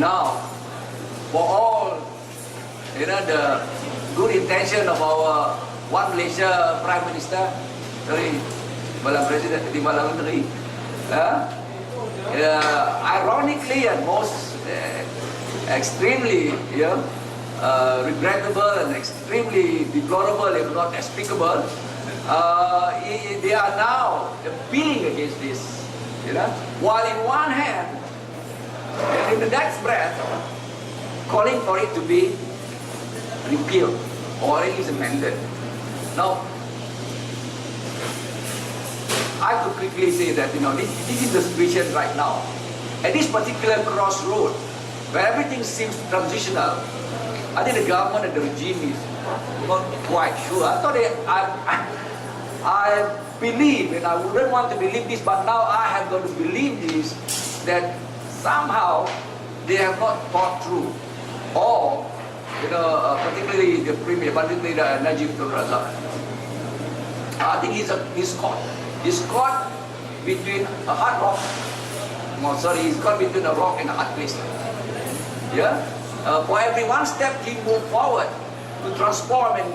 now, for all the good intention of our One Malaysia Prime Minister, sorry, Malang President, di Malang Menteri, ironically and most extremely regrettable and extremely deplorable, if not despicable, they are now appealing against this, while in one hand, and in the next breath, calling for it to be repealed or at least amended. Now, I could quickly say that this is the situation right now. At this particular crossroad, where everything seems transitional, I think the government and the regime is not quite sure. I believe, and I wouldn't want to believe this, but now I have got to believe this, that somehow they have not thought through, or particularly the Premier, particularly the Najib Razak. I think he's caught. He's caught between a hard rock. He's caught between a rock and a hard place. For every one step he moved forward to transform, and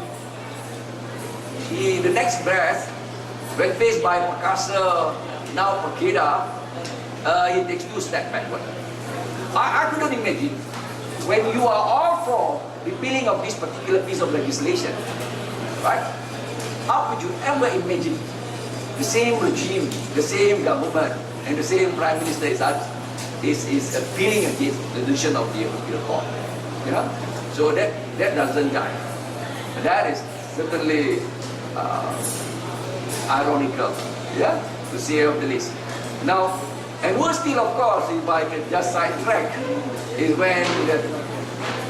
the next breath, when faced by Makassar, now Kedah, he takes 2 steps backward. I couldn't imagine, when you are all for repealing of this particular piece of legislation, right? How could you ever imagine the same regime, the same government, and the same Prime Minister is appealing against the decision of the court? So that doesn't die. That is certainly ironical, to say of the least. Now, and worse still, of course, if I can just sidetrack, is when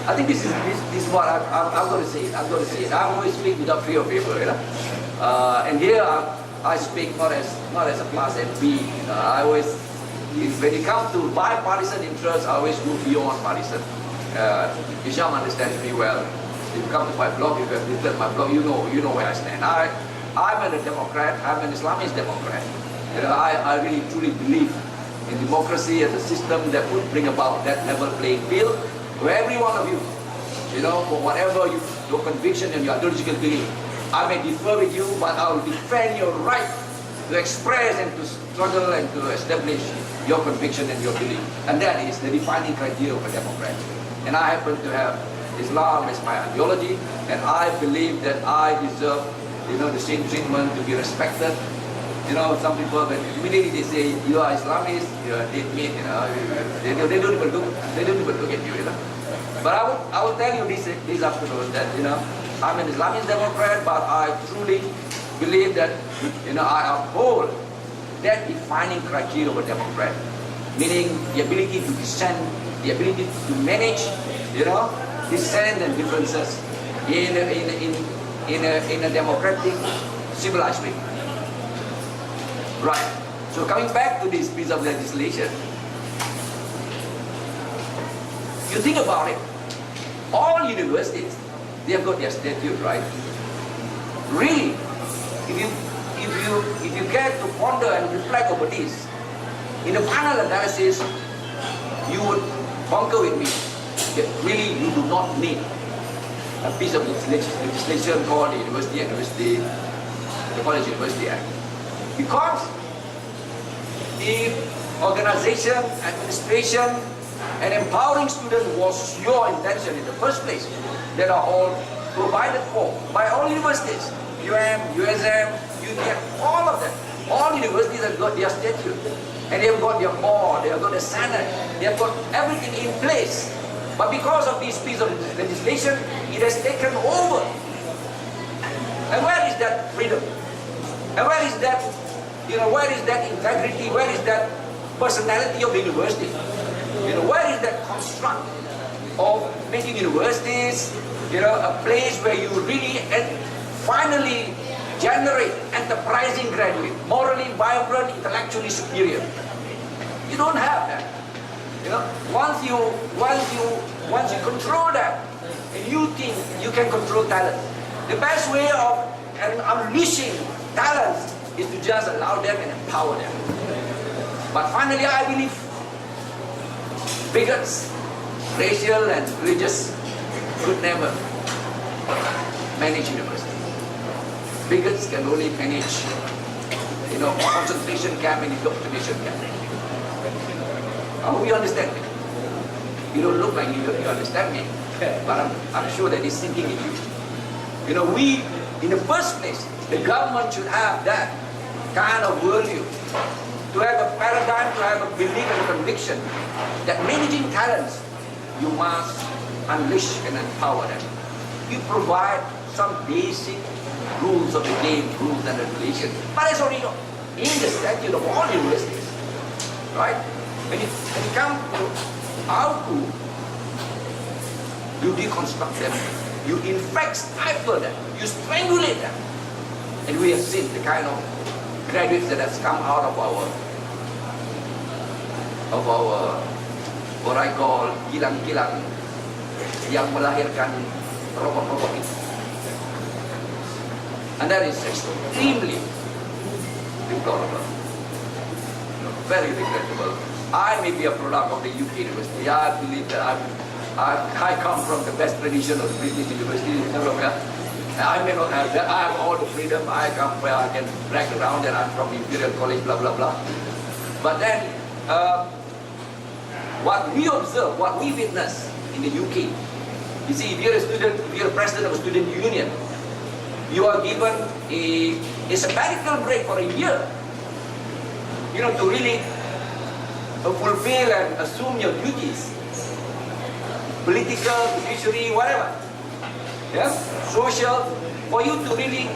I think this is what I'm going to say it. I always speak without fear of favor, and here I speak not as a class MP. I always, when it comes to bipartisan interests, I always go beyond partisan. Hisham understands me well. If you come to my blog, if you have written my blog, you know where I stand. I'm a Democrat. I'm an Islamist Democrat. I really truly believe in democracy as a system that would bring about that level playing field where every one of you, for whatever your conviction and your ideological belief, I may differ with you, but I will defend your right to express and to struggle and to establish your conviction and your belief. And that is the defining criteria of a Democrat. And I happen to have Islam as my ideology, and I believe that I deserve, the same treatment, to be respected. Some people, when immediately they say you are Islamist, you are dead meat, they don't even look at you, But I will tell you this afternoon that I'm an Islamist Democrat, but I truly believe that I uphold that defining criteria of a Democrat, meaning the ability to dissent, the ability to manage, dissent and differences in a democratic, civilized way. Right. So coming back to this piece of legislation, you think about it. All universities, they have got their statute, right? Really, if you care to ponder and reflect over this, in the final analysis, you would concur with me that really you do not need a piece of legislation called the College University Act. Because if organization, administration, and empowering students was your intention in the first place, that are all provided for by all universities, USM, UTM, all of them. All universities have got their statute, and they have got their board, they have got the Senate, they have got everything in place. But because of this piece of legislation, it has taken over. And where is that freedom? And where is that, where is that integrity? Where is that personality of the university? Where is that construct of making universities, a place where you really finally generate enterprising graduate, morally vibrant, intellectually superior? You don't have that. Once you control that, and you think you can control talent, the best way of unleashing talents is to just allow them and empower them. But finally, I believe bigots, racial and religious could never manage university. Bigots can only manage, concentration camp and indoctrination camp. You understand me? You don't look like you understand me, but I'm sure that it's sinking in you. We, in the first place, the government should have that kind of worldview, to have a paradigm, to have a belief and a conviction that managing talents, you must unleash and empower them. You provide some basic rules of the game, rules and regulations. But it's already in the statute of all universities, right? When you come to AUKU, you deconstruct them, you in fact stifle them, you strangulate them. And we have seen the kind of graduates that has come out of our what I call kilang-kilang yang melahirkan rokok-rokok itu. And that is extremely deplorable, very regrettable. I may be a product of the UK University. I believe that I come from the best tradition of British University in Europe. I may not have that. I have all the freedom. I come where I can brag around that I'm from Imperial College, blah, blah, blah. But then, what we observe, what we witness in the UK, you see, if you're a student, if you're a president of a student union, you are given a sabbatical break for a year, to really fulfill and assume your duties, political, judiciary, whatever, social, for you to really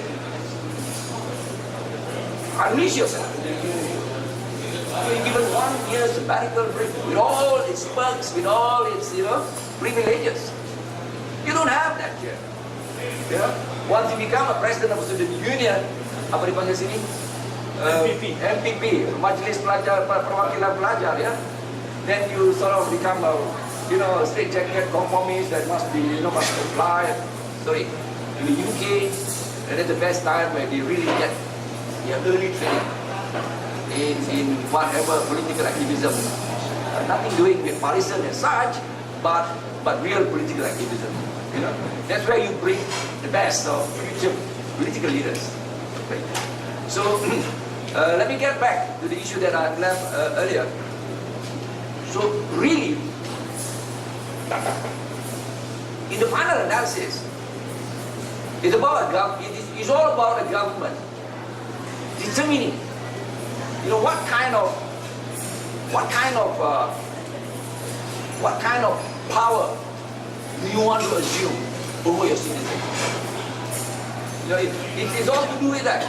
unleash yourself. You're given 1 year sabbatical break with all its perks, with all its privileges. You don't have that here. Once you become a president of a student union, apa dipanggil sini? MPP, Majelis Pelajar Perwakilan Pelajar, then you sort of become a straight jacket conformist that must be must comply. Sorry, in the UK, that is the best time where they really get early training in whatever political activism, nothing doing with partisan as such, but real political activism. That's where you bring the best of future political leaders. Right? So let me get back to the issue that I left earlier. So really, in the final analysis, it's all about the government determining, what kind of power do you want to assume over your citizens? It's all to do with that.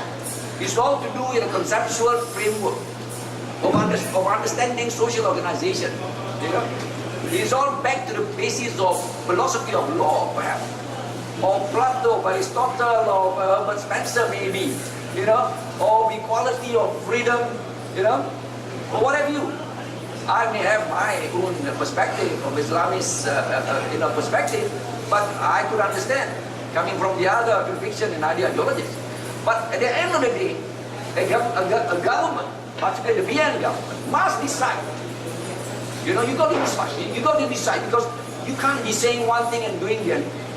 It's all to do with a conceptual framework of understanding social organization. It's all back to the basis of philosophy of law, perhaps, or Plato, Aristotle, or Herbert Spencer, maybe, or equality of freedom, or whatever you. I may have my own perspective from Islamist perspective, but I could understand coming from the other conviction and ideologies. But at the end of the day, a government, particularly the VN government, must decide. You got to decide. You got to decide, because you can't be saying one thing and doing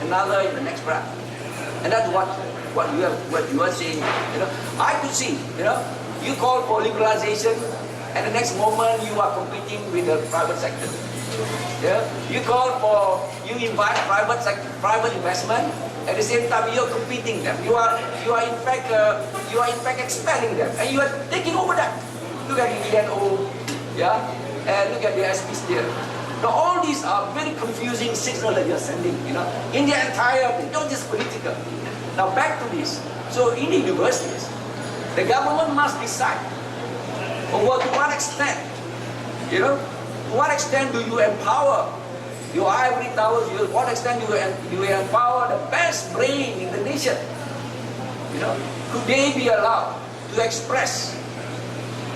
another in the next breath. And that's what you are saying. I could see. You call for liberalization, and the next moment you are competing with the private sector. You invite private investment. At the same time, you are competing them. You are in fact expelling them, and you are taking over them. Look at the ENO, and look at the SPC. Now all these are very confusing signals that you are sending. In the entire, not just political. Now back to this. So in the universities, the government must decide over to what extent, to what extent do you empower your ivory towers, to what extent do you empower the best brain in the nation? Could they be allowed to express,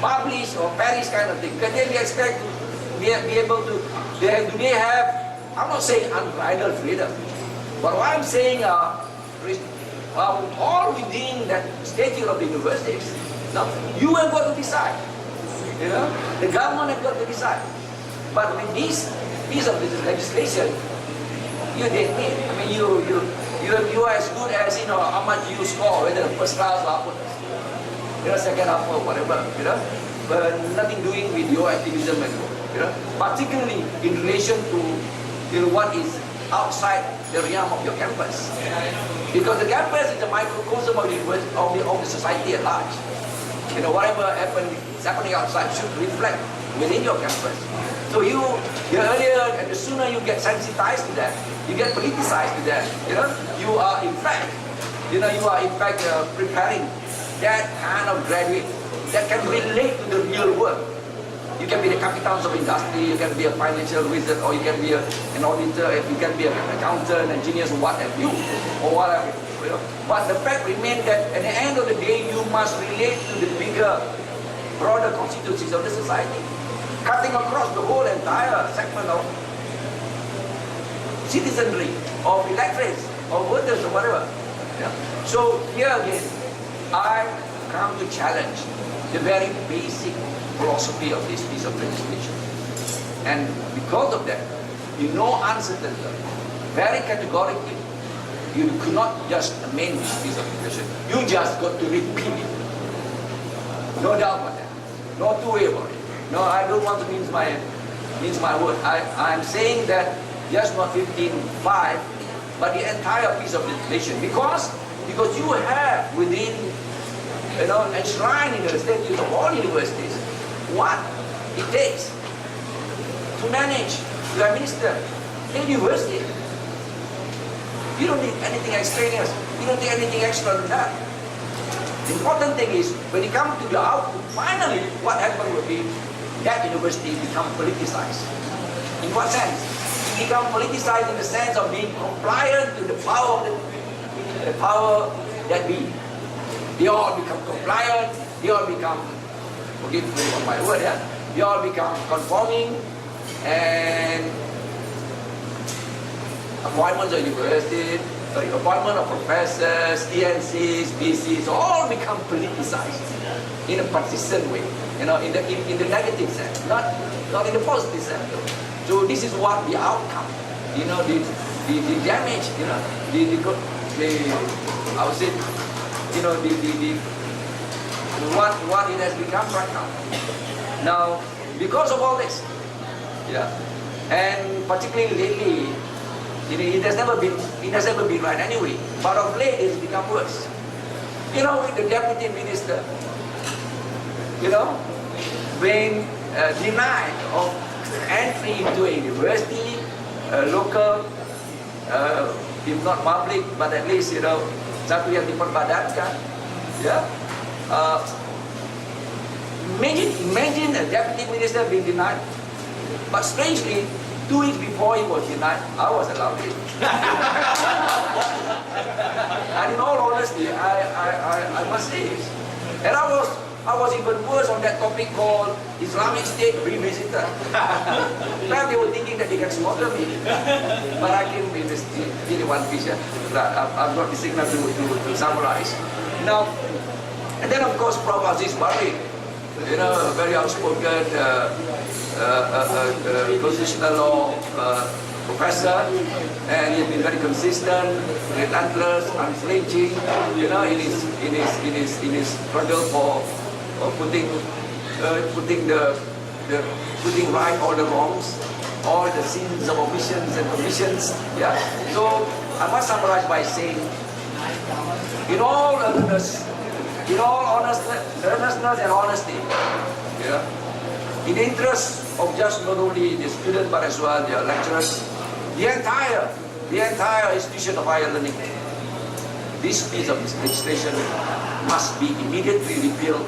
publish or perish kind of thing? Can they be expected to be able to, do they have, I'm not saying unbridled freedom, but what I'm saying are, all within that statute of the universities. Now, you have got to decide. The government has got to decide. But with this piece of legislation, you didn't need. I mean, you are as good as, you know, how much you score, whether first class or upper, you know, second upper, whatever, you know, but nothing doing with your activism and, you know, particularly in relation to, you know, what is outside the realm of your campus. Because the campus is a microcosm of the society at large. You know, whatever is happening outside should reflect within your campus. So the earlier and the sooner you get sensitized to that, you get politicized to that, you know, you are in fact preparing that kind of graduate that can relate to the real world. You can be the capitans of industry, you can be a financial wizard, or you can be an auditor, you can be an accountant, engineers, what have you, or whatever. You know. But the fact remains that at the end of the day, you must relate to the bigger, broader constituencies of the society, cutting across the whole entire segment of citizenry, of electorates, of voters, or whatever. Yeah. So here again, I come to challenge the very basic philosophy of this piece of legislation. And because of that, in no uncertain terms, very categorically, you could not just amend this piece of legislation. You just got to repeat it. No doubt about that. No two way about it. No, I don't want to mince my word. I'm saying that just not 15.5, but the entire piece of legislation. Because you have within, you know, enshrined in the statutes of all universities what it takes to manage, to administer a university. You don't need anything extraneous. You don't need anything extra than that. The important thing is, when it comes to the output, finally, what happened will be that university become politicized. In what sense? It become politicized in the sense of being compliant to the power that be. They all become compliant. They all become, forgive me for my word, yeah. They all become conforming, and appointments of universities, appointment of professors, TNCs, BCs, all become politicized in a partisan way, you know, in the negative sense, not in the positive sense. So this is what the outcome, you know, the damage, you know, I would say, you know, what it has become right now. Now, because of all this, yeah, and particularly lately, you know, it has never been right anyway. But of late, it's become worse. You know, with the deputy minister, you know, being denied of entry into a university, local, if not public, but at least, you know, satu yang diperbadankan, yeah. Imagine a deputy minister being denied, but strangely, 2 weeks before he was denied, I was allowed it. And in all honesty, I must say this. And I was even worse on that topic called Islamic State Revisited. Perhaps they were thinking that they can slaughter me. But I came with this really one piece. I've got the signal to summarize. Now, and then of course Prof. Aziz Barik, you know, a very outspoken constitutional law professor, and he's been very consistent, relentless, unflinching, you know, in his struggle for putting right all the wrongs, all the sins of omissions and commissions. Yeah. So I must summarize by saying, in all earnestness and honesty, yeah, in the interest of just not only the students but as well their lecturers, the entire institution of higher learning, this piece of legislation must be immediately repealed,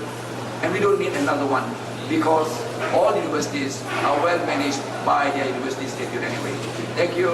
and we don't need another one because all universities are well managed by their university statute anyway. Thank you.